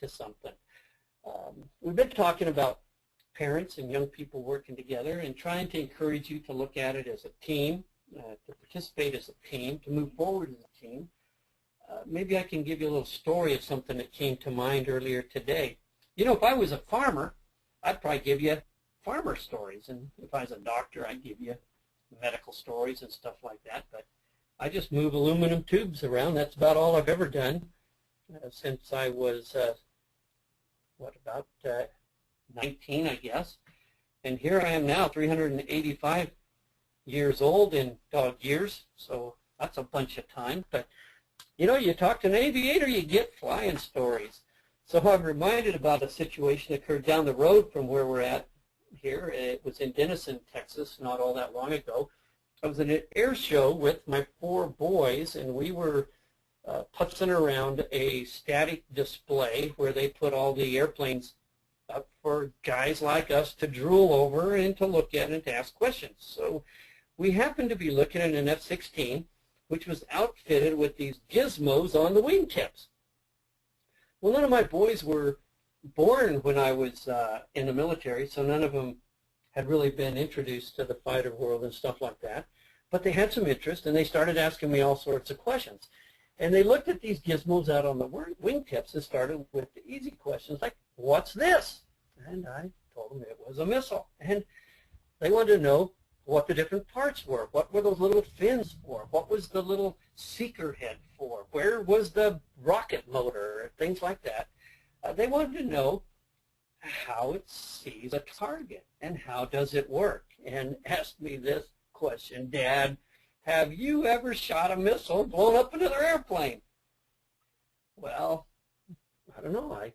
to something. We've been talking about parents and young people working together and trying to encourage you to look at it as a team, to participate as a team, to move forward as a team. Maybe I can give you a little story of something that came to mind earlier today. You know, if I was a farmer, I'd probably give you farmer stories, and if I was a doctor, I'd give you medical stories and stuff like that. But I just move aluminum tubes around. That's about all I've ever done since I was, about 19, I guess. And here I am now, 385 years old in dog years, so that's a bunch of time. But you know, you talk to an aviator, you get flying stories. So I'm reminded about a situation that occurred down the road from where we're at here. It was in Denison, Texas, not all that long ago. I was in an air show with my 4 boys, and we were putzing around a static display where they put all the airplanes up for guys like us to drool over and to look at and to ask questions. So we happened to be looking at an F-16, which was outfitted with these gizmos on the wingtips. Well, none of my boys were born when I was in the military, so none of them had really been introduced to the fighter world and stuff like that. But they had some interest, and they started asking me all sorts of questions. And they looked at these gizmos out on the wingtips and started with the easy questions like, what's this? And I told them it was a missile. And they wanted to know what the different parts were. What were those little fins for? What was the little seeker head for? Where was the rocket motor? Things like that. They wanted to know how it sees a target and how does it work. And asked me this question, Dad, have you ever shot a missile blown up another airplane? Well, I don't know. I